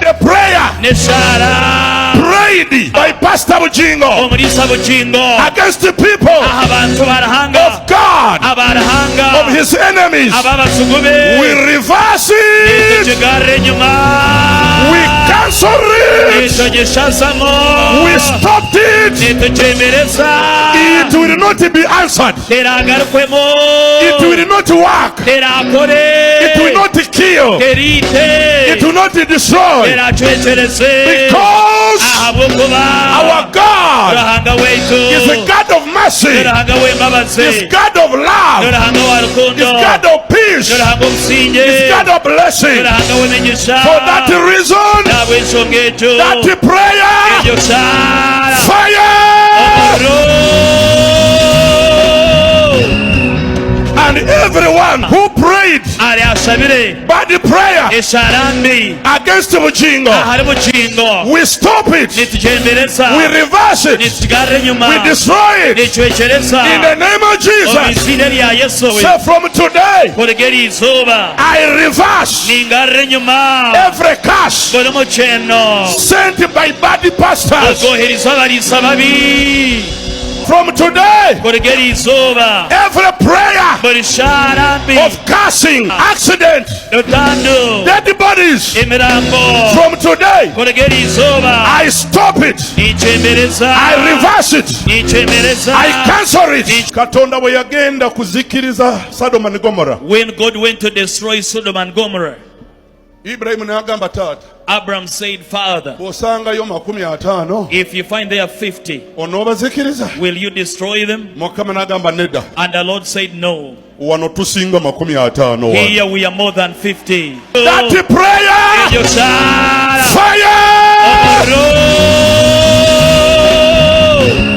And the prayer prayed by Pastor Bujingo against the people of God, of his enemies, we reverse it, we cancel it, we stopped it. It will not be answered, it will not work, it will not kill, it will not destroy, because our God is a God of mercy, is God of love, is God of peace, is God of blessing. For that reason, that prayer, fire, and everyone who prayed by the prayer against Bujingo, we stop it, we reverse it, we destroy it in the name of Jesus. So from today, I reverse every curse sent by bad pastors. From today, every prayer of cursing, accident, dead bodies, from today, I stop it, I reverse it, I cancel it. Katonda bwe yagenda kuzikiriza Sodom and Gomorrah, when God went to destroy Sodom and Gomorrah, Abraham said, Father, if you find there 50, will you destroy them? And the Lord said, no. Here we are more than 50. That prayer,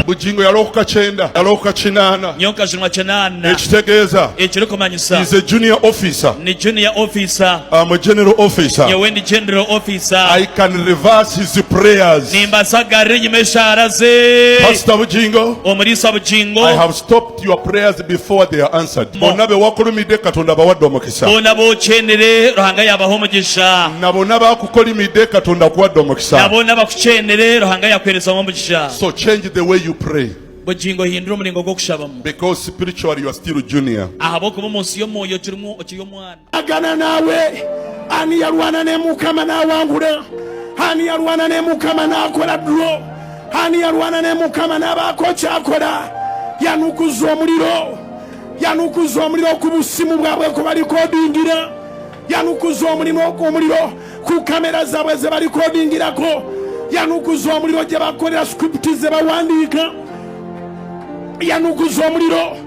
Bujingo yaloka chenda, yaloka chinana. Nyoka zimwa chinana. Ekitegeeza. Ekirukumanyisa. He's a junior officer. Ni junior officer. I'm a general officer. Yewendi general officer. I can reverse his prayers. Nimbasagari nyimeshara ze. Pastor Bujingo. Omulisa Bujingo. I have stopped your prayers before they are answered. Bonna be wakulumide Katonda bawadde omukisa. Bonna bochendere Ruhanga yabaho omugisha. Na bonna bakukolimide Katonda akuwadde omukisa. Na bonna bakuchendere Ruhanga yakweresa omugisha. So change the way you pray. Bujingo hindura omulingo gw'okushabamu. Because spiritually you are still junior. Ahabw'okuba munsi y'omwoyo okiri omwana. Agana nawe ani yalwana ne Mukama n'awangula, ani yalwana ne Mukama n'akola dro, ani yalwana ne Mukama n'abaako kyakola. Yanukuza omuliro, yanukuza omuliro ku busimu bwabwe ku balikodingira, yanukuza omuliro ku kamera zaabwe ze balikodingirako, yanukuza omuliro gye bakolera script ze bawandiika, yanukuza omuliro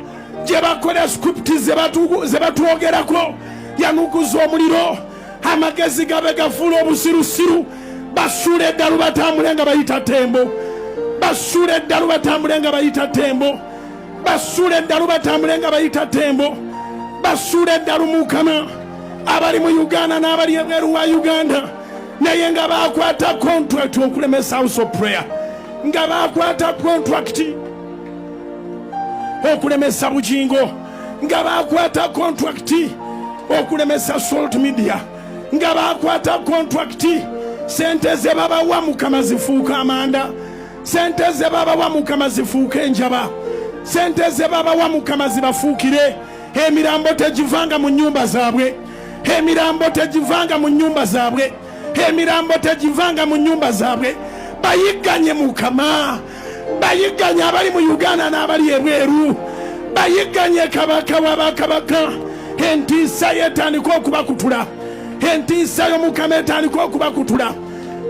gye bakolera script ze batwogerako, yanukuza omuliro amagezi gabe gafuula obusirusiru, basuula eddalu batambule nga bayita tembo, basuula eddalu batambule nga bayita tembo, basuula eddalu batambule nga bayita tembo, basuula eddalu Mukama abali mu Uganda n'abali ebweru wa Uganda, naye nga bakwata contract okulemesa house of prayer, nga bakwata contract okulemesa Bujingo, nga bakwata contract okulemesa Salt Media, nga bakwata contract sente ze babawa Mukama zifuuka amanda, sente ze babawa Mukama zifuuka enjaba, sente ze babawa Mukama zibafuukire, emirambo tegivanga mu nnyumba zaabwe, emirambo tegivanga mu nnyumba zaabwe, emirambo tegivanga mu nnyumba zaabwe. Bayigganye Mukama, bayigganye abali mu Uganda n'abali ebweru, bayigganye kabaka w'abakabaka. Entiisa yetandika okubakutula, entiisa y'Omukama etandika okubakutula,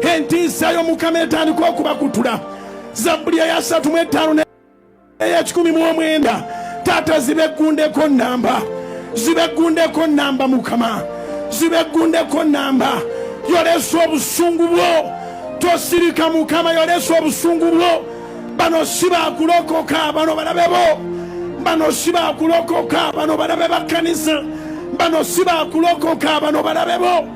entiisa y'Omukama etandika okubakutula. Zabbuli ya 35 eya 19 taata zibeggundeko nnamba, zibeggundeko nnamba Mukama, zibeggundeko nnamba. Yolesa obusungu bwo, tosirika Mukama, yolesa obusungu bwo. Bano si baakulokoka, bano balabe bo, bano si baakulokoka, bano balabe bakkanisa, bano si baakulokoka, bano balabe bo.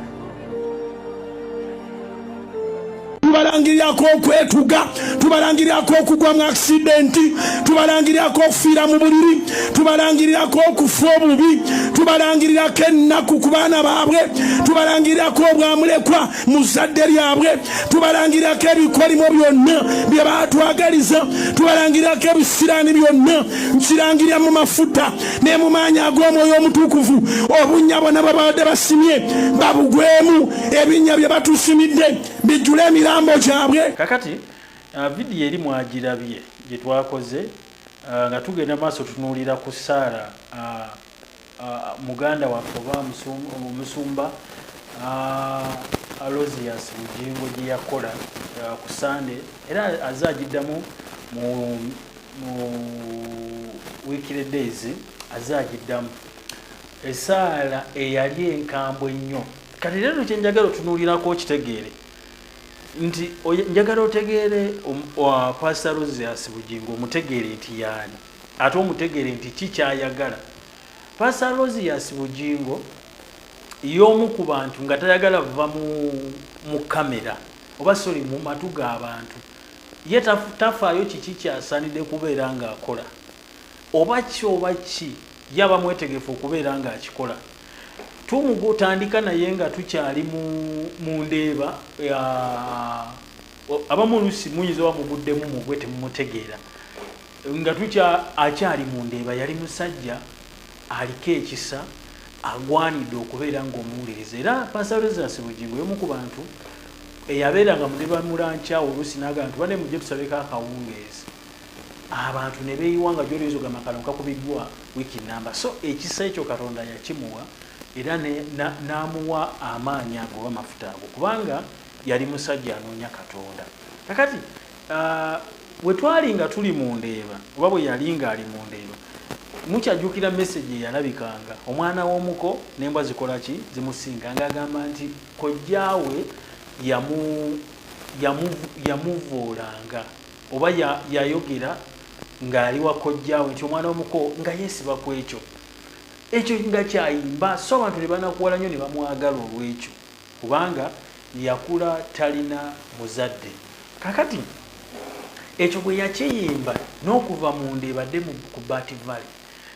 tubalangirirako okwetuga, tubalangirirako okugwa mu accidenti, tubalangirirako okufiira mu buliri, tubalangirirako okufa obubi, tubalangirirako ennaku ku baana baabwe, tubalangirirako obwamulekwa mu zadde lyabwe, tubalangirirako ebikolimo byonna bye baatwagaliza, tubalangirirako ebisiraani byonna, nkirangirira mu mafuta ne mu maanyi ag'omwoyo omutukuvu, obunnya bonna babadde basimye babugwemu, ebinnya bye batusimidde bijjule emirambo gyabwe. Kakati vidiyo eri mwagirabye gye twakoze nga tugenda maaso tunuulira ku Saara muganda waffe oba omusumba Aloysius Bugingo gye yakola ku Sande, era azagiddamu mu Weekly Days, azagiddamu esaala eyali enkambwe ennyo. Kati leero kye njagala otunuulirako kitegeere nti njagala otegeere Pastor Aloysius Bugingo, omutegeere nti yaani ate omutegeere nti kikyayagala. Pastor Aloysius Bugingo y'omu ku bantu nga tayagala va mu kamera oba sori mu matu g'abantu, ye tafaayo kiki kyasaanidde kubeera ng'akola oba ki yaba mwetegefu okubeera ng'akikola. Tumugutandika naye nga tukyali mu ndeeba abamu oluusi muyinza oba muguddemu mugwe temumutegeera nga akyali mu ndeeba. Yali musajja aliko ekisa, agwanidde okubeera ng'omuwuliriza. Era Pastor Aloysius Bugingo y'omu ku bantu eyabeeranga mu ndeeba mulanca oluusi n'agamba nti bane mujje tusabeko akawungeezi, abantu ne beeyiwa nga gy'olowooza ogamba kano kakubiddwa wiiki namba. So ekisa ekyo Katonda yakimuwa era n'amuwa amaanyi ago oba mafuta ago, kubanga yali musajja anoonya Katonda. Kakati bwe twali nga tuli mu ndeeba oba bwe yali ng'ali mu ndeeba, mukyajjukira message eyalabikanga omwana w'omuko n'embwa zikola ki zimusinga, ng'agamba nti kojjaawe yamuvuulanga oba yayogera ng'ali wa kojjaawe nti omwana w'omuko nga yeesiba ku ekyo nga kyayimba. So abantu ne banakuwala nnyo ne bamwagala olw'ekyo kubanga yakula talina muzadde. Kakati ekyo bwe yakiyimba n'okuva mu ndeebadde ku Bati Valley,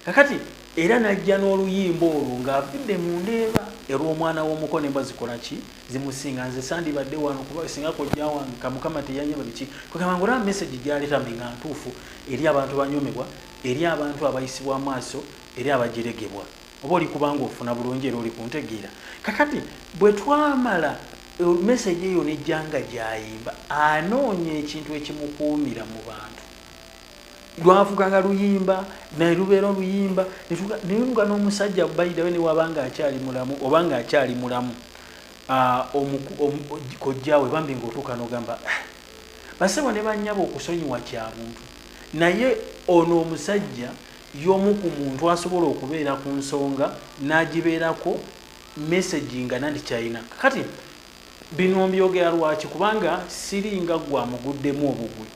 kakati era najja n'oluyimba olwo ng'avudde mu ndeeba era omwana w'omuko n'embwa zikola ki zimusinga. Nze sandibadde wano kuba singa kojja wange Mukama teyanyaba biki kugamba ng'olaba message gy'aleeta nga ntuufu eri abantu banyomebwa, eri abantu abayisibwa amaaso, eri abajeregebwa. Oba oli kubanga ofuna bulungi era oli kuntegeera. Kakati bwe twamala message eyo nejjanga gyayimba, anoonya ekintu ekimukuumira mu bantu. Lwavuganga luyimba naye lubeera oluyimba neluga n'omusajja bayidawe ne wabanga akyali mulamu oba nga akyali mulamu kojjaawe bambi ng'otuuka n'ogamba basebo ne bannyaba okusonyiwa kya muntu, naye ono omusajja y'omu ku muntu asobola okubeera ku nsonga n'agibeerako message nga nandi kyayina. Kati bino mbyogera lwaki? Kubanga siringa gwamuguddemu obugwi,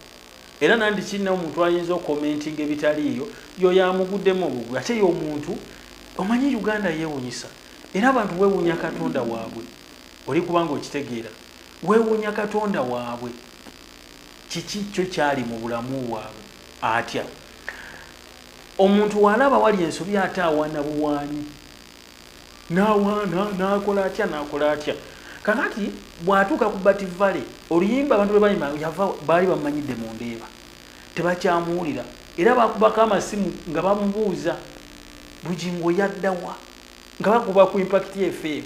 era nandi kirina omuntu ayinza okomentinga ebitaliiyo yo yamuguddemu obugwi. Ate y'omuntu omanyi Uganda yeewunyisa, era abantu weewuunya Katonda waabwe, oli kubanga okitegeera weewuunya Katonda waabwe, kiki kyo kyali mu bulamu bwabwe atya. Omuntu walaba wali ensobi ate awaana buwaanyi n'awaana n'akola atya n'akola atya. Kakati bw'atuuka ku Bati Valley oluyimba abantu bwe bayimba baali bamanyidde mu ndeeba tebakyamuwulira, era bakubako amasimu nga bamubuuza Bugingo yaddawa, nga bakuba ku Impact FM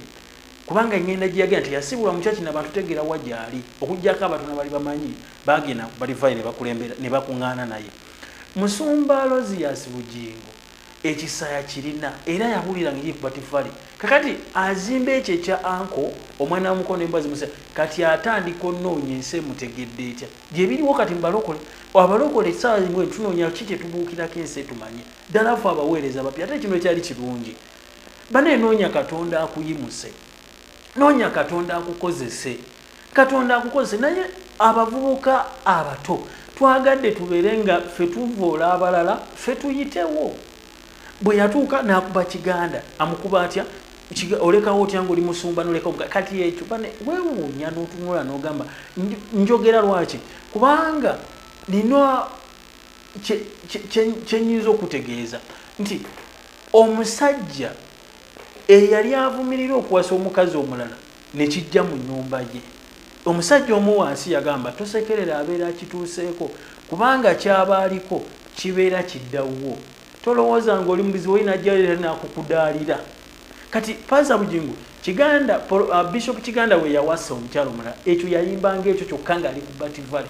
kubanga ngenda gye nti yasibulwa mu kyaki n'abantu tegeera wa gy'ali, okuggyako abatono bali bamanyi bagenda ku Bati Valley ne bakulembera ne bakuŋŋaana naye. Musumba Aloysius Bugingo ekisa yakirina era yawulira ng'eri ku Bati Valley. Kakati azimba ekyo ekya anko omwana w'omuko n'embwa zimusa, kati atandika onnoonya ensi emutegedde etya gye biriwo kati mubalokole. Abalokole essaawa zimwe tunoonya ki kye tubuukirako ensi etumanye ddala ffe abaweereza abapya. Ate kino ekyali kirungi bane, noonya Katonda akuyimuse, noonya Katonda akukozese, Katonda akukozese. Naye abavubuka abato twagadde tubeere nga ffe tuvoola abalala ffe tuyitewo. Bwe yatuuka n'akuba Kiganda, amukuba atya olekawo otya ng'oli musumba nolekawo kati ekyo bane weewuunya n'otunula n'ogamba njogera lwaki kubanga nina kyenyinza okutegeeza nti omusajja eyali avumirira okuwasa omukazi omulala ne kijja mu nnyumba ye omusajja omu wansi yagamba tosekerera abeera akituuseeko kubanga kyabaaliko kibeera kiddawo tolowooza ng'oli mubizibu oyinajjalera nakukudaalira kati Pastor Bugingo Kiganda Bishop Kiganda we yawasa omukyalo omulala ekyo yayimbanga ekyo kyokka ng'ali ku Bativale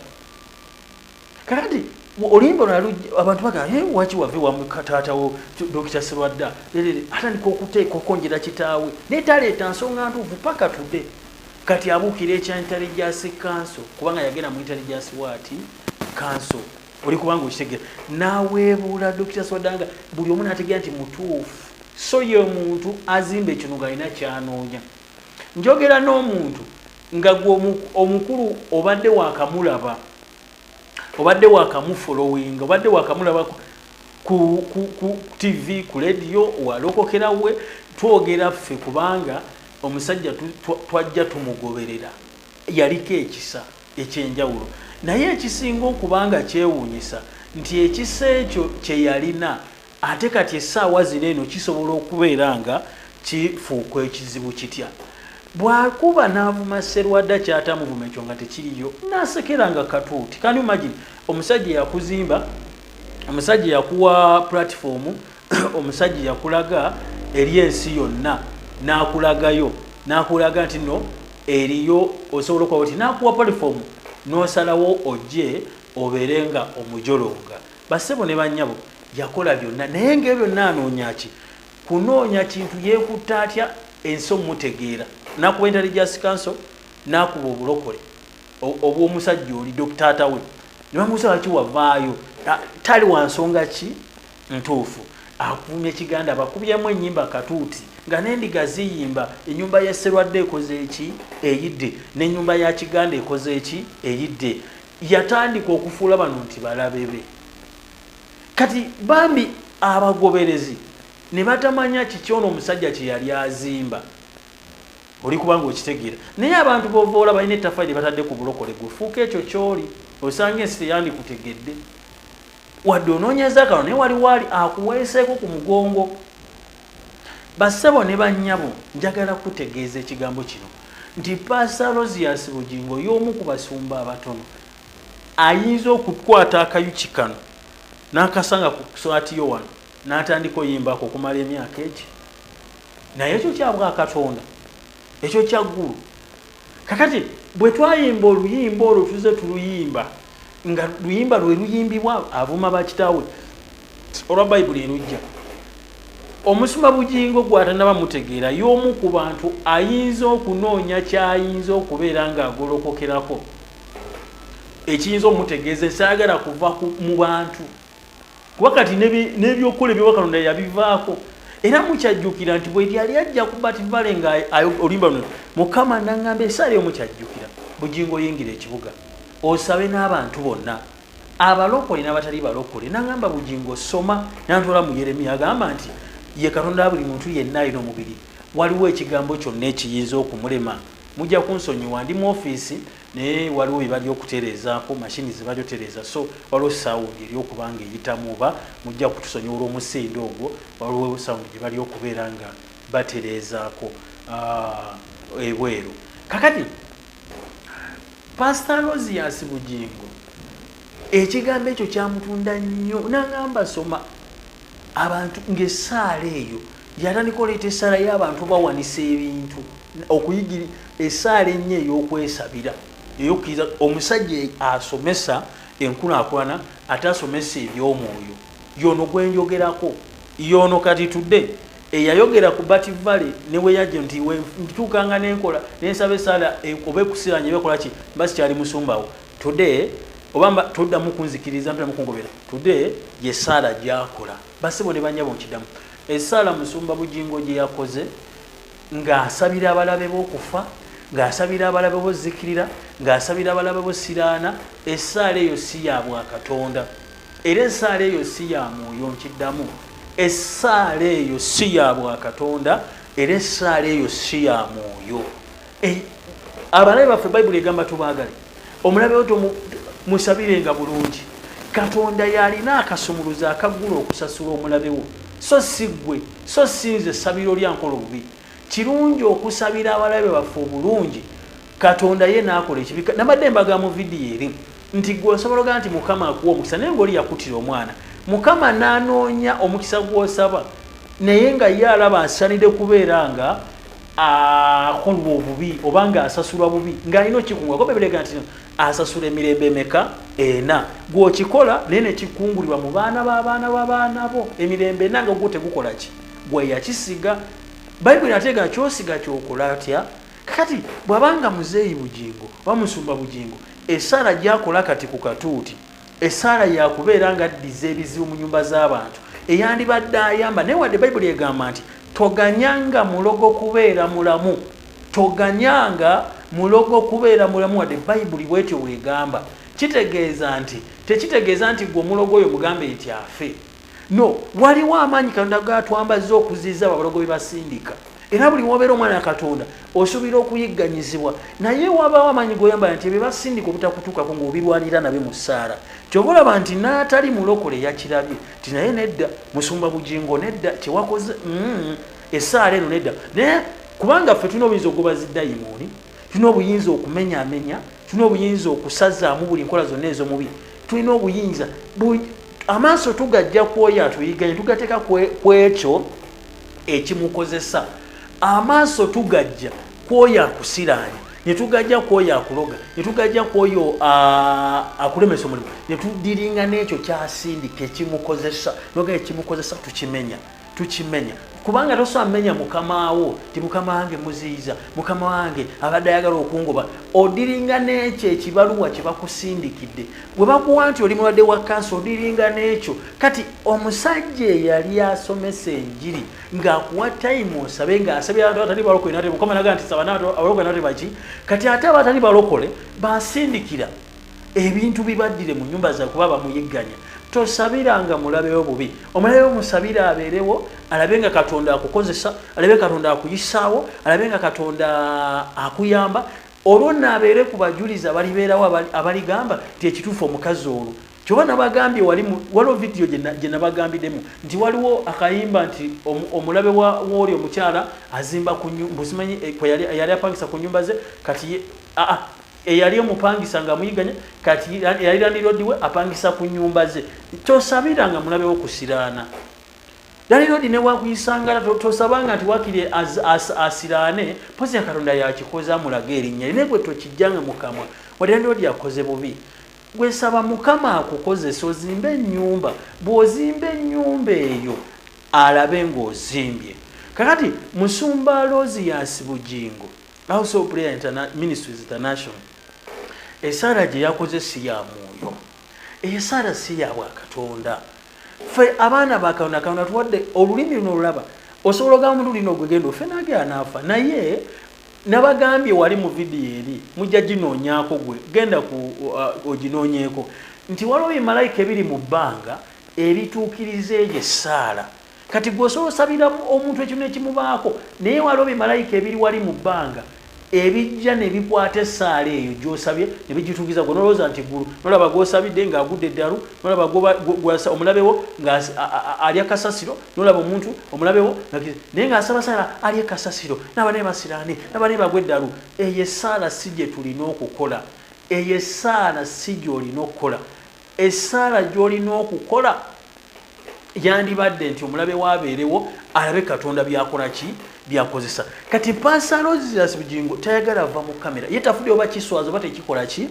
kakati olimba abantu baga waki wave wamukataatawo Dr. Serwadda atandika okuteeka okonjera kitaawe netaleeta nsonga ntuufu paka tudde kati abuukira ekya Intelligence Council kubanga yagenda mu Intelligence waati Council oli kubanga okitegeera n'aweebuula Dr. Serwadda nga buli omu n'ategeera nti mutuufu so ye omuntu azimba ekino ng'alina kyanoonya njogera n'omuntu nga gwe omukulu obadde waakamulaba obadde wakamufollowing obadde wakamulaba ku TV ku radio walokokerawe twogera ffe kubanga omusajja twajja tumugoberera yaliko ekisa ekyenjawulo naye ekisinga okubanga kyewuunyisa nti ekisa ekyo kye yalina ate kati essaawa zino eno kisobola okubeera nga kifuuka ekizibu kitya bwakuba n'avuma Serwadda kyatamuvuma ekyo nga tekiriyo nasekeranga katuuti kandi imagine omusajja yakuzimba omusajja yakuwa platform omusajja yakulaga eri ensi yonna n'akulagayo n'akulaga nti no eriyo osobola okuba oti n'akuwa platform n'osalawo ojje obeerenga omujolonga basebo ne bannyabo yakola byonna naye ng'ebyo naanoonya ki kunoonya kintu yeekutta atya ensi omutegeera nakuba Intelligence Council nakuba obulokole obw'omusajja oli Dr. we ne bamubuuza lwaki wavaayo tali wa nsonga ki ntuufu akuumya Ekiganda bakubyemu ennyimba katuuti nga n'endiga ziyimba ennyumba ya Serwadda ekoze eki eyidde n'ennyumba ya Kiganda ekoze eki eyidde yatandika okufuula bano nti balabe be kati bambi abagoberezi ne batamanya kikyono omusajja kye yali azimba oli kubanga okitegeera naye abantu bovoola balina ettaffaali batadde ku bulokole gufuuka ekyo kyoli osanga ensi teyandikutegedde wadde onoonyeza kano naye wali akuweeseeko ku mugongo bassebo ne bannyabo njagala kutegeeza ekigambo kino nti Pastor Rosias Bugingo y'omu ku basumba abatono ayinza okukwata akayuki kano n'akasanga ku swatiyo wano n'atandika oyimbako okumala emyaka egi naye ekyo kyabwa Katonda ekyo kyaggulu kakati bwe twayimba oluyimba olwo tuze tuluyimba nga luyimba lwe luyimbibwa avuma bakitaawe olwa Bayibuli erujja omusumba Bugingo gwatanaba mutegeera y'omu ku bantu ayinza okunoonya kyayinza okubeera ng'agolokokerako ekiyinza omutegeeza saagala kuva mu bantu wakati n'ebyokukola ebyoba Katonda yabivaako era mukyajjukira nti bwe yali ajja ku Bativale nga olimba luno Mukama n'angamba esaala omukyajjukira Bugingo yingira ekibuga osabe n'abantu bonna abalokole n'abatali balokole n'angamba Bugingo soma n'antwala mu Yeremiya agamba nti ye Katonda buli muntu yenna alina omubiri waliwo ekigambo kyonna ekiyinza okumulema mujja kunsonyiwa ndi mu ofiisi naye waliwo bye bali okutereezaako mashini ze bali otereeza so waliwo sawundi eri okubanga eyitamu oba mujja kutusonyiwa olw'omusinde ogwo waliwo sawundi gye bali okubeera nga batereezaako ebweru kakati Pastor Rosias Bugingo ekigambo ekyo kyamutunda nnyo n'agamba soma abantu ng'essaala eyo yatandika oleeta essaala y'abantu bawanisa ebintu okuyigira essaala ennyo ey'okwesabira ey'okkiriza omusajja asomesa enkulaakulana ate asomesa eby'omwoyo yono gwenjogerako yono kati tudde eyayogera ku Bativale ne we yajja nti ntuukanga n'enkola n'ensaba essaala oba ekusiranya ebekola ki mba sikyali musumbawo tudde obamba toddamu kunzikiriza mpiramu kungobera tudde yessaala gyakola basebo ne bannyabo nkidamu essaala musumba Bugingo gye yakoze ng'asabira abalabe b'okufa ng'asabira abalabe b'ozzikirira ng'asabira abalabe b'osiraana essaala eyo si ya Bwakatonda era essaala eyo si ya mwoyo nkiddamu essaala eyo si ya Bwakatonda era essaala eyo si ya mwoyo. Abalabe baffe Bayibuli egamba tubaagale, omulabe wo musabirenga bulungi. Katonda yalina akasumuluzo akaggula okusasula omulabe wo, so si ggwe, so si nze essabiro lyankola obubi. Kirungi okusabira abalabe baffe obulungi, Katonda ye n'akola ekibi. Nabadde mbaga mu vidiyo eri nti gwe osobola ogaa nti Mukama akuwa omukisa naye ng'oli yakutira omwana. Mukama n'anoonya omukisa gw'osaba naye nga ye alaba asanidde kubeera nga akolwa obubi oba nga asasulwa bubi ng'alina okikungulwa. Ko Bibuli egamba nti asasula emirembe emeka? 4. Gw'okikola naye ne kikungulibwa mu baana b'abaana bo emirembe 4 nga gwo tegukola ki? Gwe yakisiga. Bayibuli ateega kyosiga kyokola atya? Kati bw'abanga muzeeyi bugingo oba musumba bugingo, essaala gy'akola kati ku katuuti, essaala yakubeera nga addiza ebizibu mu nnyumba z'abantu eyandibadde ayamba. Naye wadde Bayibuli egamba nti toganyanga mulogo kubeera mulamu, toganyanga mulogo kubeera mulamu. Wadde Bayibuli bwetyo bwegamba, kitegeeza nti tekitegeeza nti gwe omulogo oyo mugambe nti afe. No, waliwo amaanyi Katonda gatwambazza okuziza abalogo be basindika. Era buli wobeera omwana Katonda osuubira okuyigganyizibwa, naye wabaawo amaanyi goyamba nti bye basindika obutakutuukako ng'obirwanira nabe mu ssaala. Kyova olaba nti n'atali mulokole yakirabye ti naye nedda, musumba bugingo nedda, kyewakoze essaala eno nedda. Naye kubanga ffe tulina obuyinza okugobaza dayimooni, tulina obuyinza okumenyaamenya, tulina obuyinza okusazaamu buli nkola zonna ez'omubi, tulina obuyinza amaaso tugajja kwoyo atuyigganye tugateeka ku ekyo ekimukozesa. Amaaso tugajja kwoyo akusiraanya, ne tugajja kwoyo akuloga, ne tugajja kwoyo akulemesa omulimu, ne tudiringa n'ekyo kyasindika ekimukozesa. Noga ekimukozesa tukimenya. Kubanga tosobola mmenya mukama wo ti mukama wange muziyiza, mukama wange abadde ayagala okungoba. Odiringa n'ekyo ekibaluwa kye bakusindikidde. Bwe bakuwa nti oli mulwadde wa kansa, odiringa n'ekyo. Kati omusajja eyali asomesa enjiri ng'akuwa tayimu osabe, ng'asabye abantu abatali balokole nate mukama naga nti saba abalokole nate baki. Kati ate abatali balokole basindikira ebintu bibaddire mu nnyumba za kuba bamuyigganya. Tosabiranga mulabewo bubi. Omulabe musabira abeerewo, alabe nga Katonda akukozesa, alabe Katonda akuyisaawo, alabe nga Katonda akuyamba. Olwo naabeere ku bajuliza balibeerawo abaligamba nti ekituufu omukazi olwo. Kyova nabagambye waliwo vidiyo gye nabagambiddemu nti waliwo akayimba nti omulabe w'oli omukyala azimba ku nyumba, simanyi yali apangisa ku nyumba ze, kati eyali omupangisa nga muyiganya, kati yali landiroodi we apangisa ku nyumba ze. Tosabiranga mulabewo kusiraana. Landiroodi ne wakuyisangala tosabanga nti wakiri asiraane, pozi ya Katonda yakikoza amulaga erinnya naye gwe tokijjanga mu kamwa wadde landiroodi yakoze bubi. Gwe saba Mukama akukozesa ozimbe ennyumba. Bw'ozimba ennyumba eyo alabe ng'ozimbye. Kakati Musumba Rosias Bugingo, House of Prayer Ministries International, essaala gye yakoze si ya mwoyo, essaala si ya Bwakatonda. Ffe abaana ba Katonda, Katonda tuwadde olulimi luno olulaba, osobola ogamba omuntu lino ogwegenda ofe nage anaafa. Naye nabagambye wali mu vidiyo eri mujja ginoonyaako, gwe genda oginoonyeeko nti waliwo bimalayika ebiri mu bbanga ebituukiriza eyo essaala. Kati gwe osobola osabira omuntu ekintu ekimubaako, naye waliwo bimalayika ebiri wali mu bbanga ebijja ne bikwata essaala eyo gy'osabye ne bigituukiza. Gwe nolowooza nti gulu, nolaba gw'osabidde ng'agudde eddalu, nolaba omulabewo ng'alya kasasiro, nolaba omuntu omulabewo naye ng'asaba saala alya kasasiro, n'aba ne basiraane, n'aba ne bagwa eddalu. Eyo essaala si gye tulina okukola, eyo essaala si gy'olina okukola. Essaala gy'olina okukola yandibadde nti omulabe waabeerewo alabe Katonda byakola ki, byakozesa. Kati Pastor Rosias Bugingo tayagala ava mu kamera, ye tafudde oba kiswaza oba tekikola ki,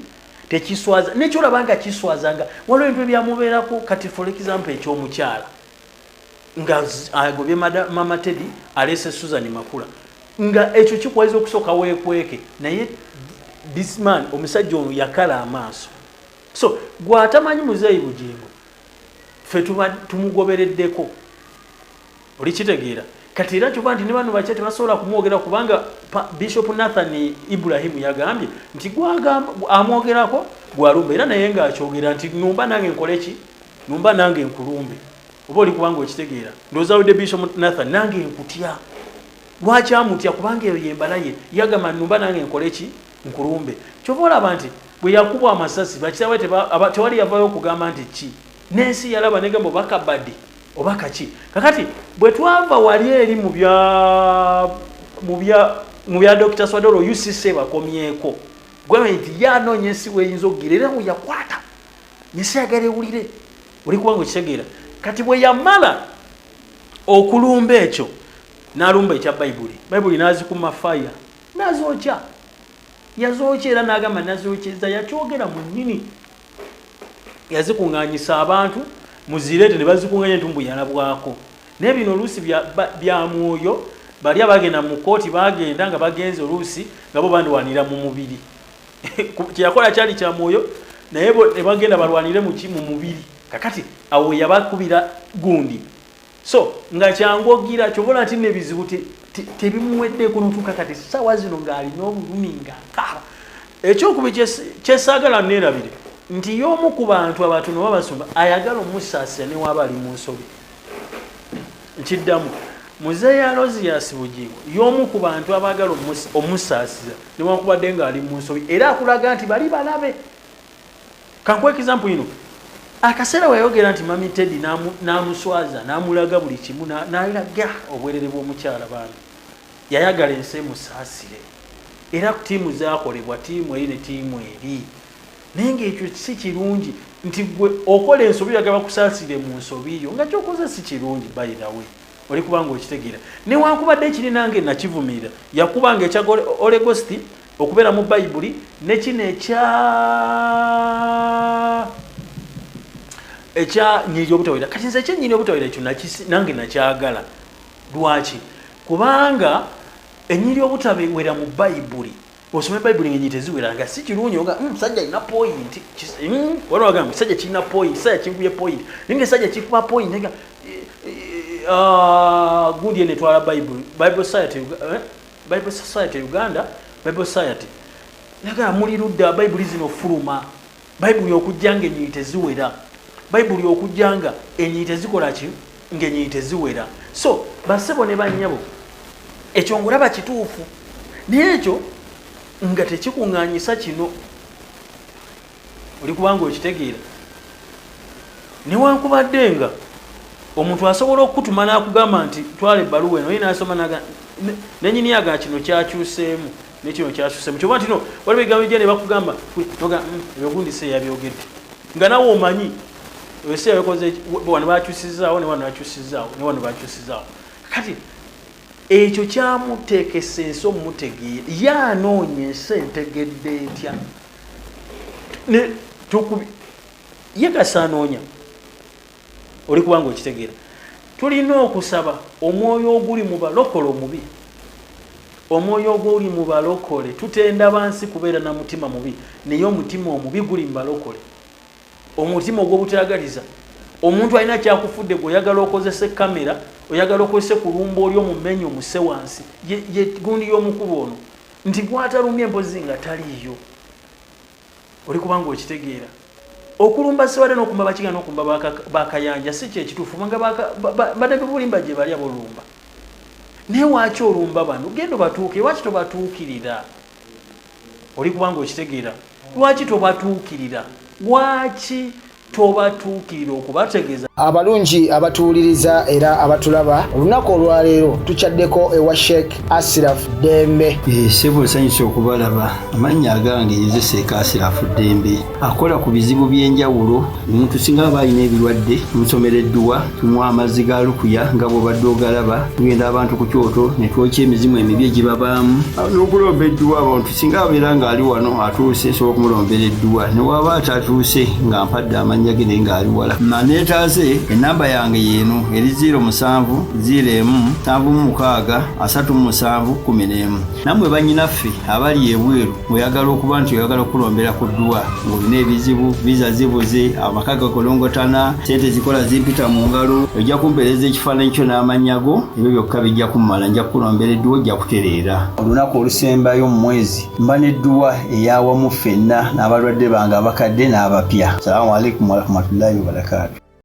tekiswaza. Nekyolaba nga kiswazanga waliwo ebintu ebyamubeerako. Kati for example ekyomukyala nga agobye Mama Teddy aleese Susan Makula, nga ekyo kikwaiza okusooka weekweke, naye this man omusajja ono yakala amaaso. So gwatamanyi Muzeeyi Bugingo ffe tumugobereddeko, oli kitegeera. Kati era kyova nti ne bano bakye tebasobola kumwogera kubanga Bishop Nathan Ibrahim yagambye nti gwagamba amwogerako gwalumba, era naye ng'akyogera nti numba nange nkole ki, numba nange nkulumbe. Oba oli kubanga okitegeera, ndowooza wedde Bishop Nathan nange nkutya. lwaki amutya kubanga eyo yembala ye yagamba nnumba nange nkoleki nkulumbe kyova olaba nti bwe yakubwa amasasi bakitawe tewali yavayo okugamba nti ki n'ensi yalaba negamba oba kabadde oba kaki kakati bwe twava wali eri mu bya Dr. Swadolo UCC bakomyeko gavumenti yanoonya ensi weyinza okugira era weyakwata ensi yagala ewulire oli kubanga okitegeera kati bwe yamala okulumba ekyo n'alumba ekya bayibuli n'azikuma faya n'azookya yazookya era n'agamba nazookyeza yakyogera mu nnini yazikuŋŋaanyisa abantu muzireete ne bazikuŋŋaanya entumbu yalabwako naye bino oluusi bya mwoyo bali abagenda mu kooti bagenda nga bagenze oluusi nga bo bandwanira mu mubiri kyeyakola kyali kya mwoyo naye ne bagenda balwanire mu mubiri kakati awo yabakubira gundi so nga kyangogira kyobola nti nebizibu tebimuweddeeko notuuka kati ssaawa zino ng'alina obulumi ng'akaaba ekyokubi kyesaagala neerabire nti y'omu ku bantu abatono babasumba ayagala omusaasira ne waba ali mu nsobi nkiddamu muzeeyi Alozias Bugingo y'omu ku bantu abaagala omusaasira newankubadde ng'ali mu nsobi era akulaga nti bali balabe kankuwa example ino akaseera weyayogera nti mami Teddy n'amuswaza n'amulaga buli kimu n'alaga obwerere bw'omukyala bantu yayagala ensi emusaasire era ttiimu zaakolebwa ttiimu eri ne ttiimu eri naye ng'ekyo si kirungi nti gwe okola ensobi yagaba kusaasire mu nsobi yo nga kyokoze si kirungi by the way oli kubanga okitegeera newankubadde ekiri nange nakivumirira yakubanga ekya Olegosti okubeera mu bayibuli nekino ekya nnyiri obutawera kati nze ekyennyiri obutawera ekyo nange nakyagala lwaki kubanga ennyiri obutawera mu bayibuli osome bayibuli ng'ennyiri teziwera nga si kirungi nga musajja alina point waliwo agamba kisajja kirina point kisajja kikubye point naye ngaesajja kikuba point nga gundi ene twala Bible Society Uganda Bible Society naga muli ludda bayibuli zino fuluma bayibuli okujjanga ennyiri teziwera bayibuli okujjanga ennyiri tezikola ki ng'ennyiri teziwera so basebo ne bannyabo ekyo ngolaba kituufu naye ekyo nga tekikuŋŋaanyisa kino oli kubanga okitegeera newankubadde nga omuntu asobola okukutuma n'akugamba nti twala ebbaluwa eno ye n'asoma nenyini yaga kino kyakyuseemu nekino kyakyuseemu kyoba nti no waliwo ebigambo bijja ne bakugamba ebyogundi se yabyogedde nga nawe omanyi ese yakoze wano bakyusizaawo ne wano bakyusizaawo ne wano bakyusizaawo kati ekyo kyamuteekesa ensi omumutegeera yanoonya ensi entegedde etya ye kasaanoonya oli kubanga okitegeera tulina okusaba omwoyo oguli mu balokole omubi omwoyo oguli mu balokole tutenda bansi kubeera na mutima mubi naye omutima omubi guli mu balokole omutima ogw'obutayagaliza omuntu alina kyakufudde gweoyagala okozesa kamera oyagala okozesa kulumba oli omumenyi omuse wansi ye gundi y'omukubo ono nti gwatalumya empozi nga taliiyo oli kubanga okitegeera okulumba siwadde n'okumba bakiga n'okumba bakayanja si kyekituufu nga badde bulimba gye bali abolumba naye waaki olumba bano genda obatuukire lwaki tobatuukirira oli kubanga okitegeera lwaki tobatuukirira lwaki tobatuukirira okubategeeza abalungi abatuwuliriza era abatulaba olunaku olwaleero tukyaddeko ewa Sheikh Ashraf Dembe sebo nsanyusa okubalaba amannya agange nze Sheikh Ashraf Dembe akola ku bizibu by'enjawulo omuntu singa aba alina ebirwadde musomereddwa tunywa amazzi ga lukuya nga bw'obadde ogalaba tugenda abantu ku kyoto ne twokya emizimu emibi egibabaamu n'okulomba edduwa abantu singa abeera ng'ali wano atuuse nsobola okumulombera edduwa ne waba atatuuse nga mpadde amannya ge naye ng'ali wala maneetaaze enamba yange yeeno eri 0707363711 nammwe bannyinaffe abali ebweru oyagala okuba nti oyagala okulombera ku dduwa ng'olina ebizibu viza zibuze amaka gakolongotana sente zikola zimpita mu ngalo ojja kumpeereza ekifaananyi kyo n'amanyago ebyo byokka bijja kummala nja kukulombera edduwa ojja kutereera olunaku olusembayo mu mwezi mba n'edduwa eyawamu ffenna n'abalwadde bange abakadde n'abapya. Salaamu alaikum warahmatullahi wabarakatuh.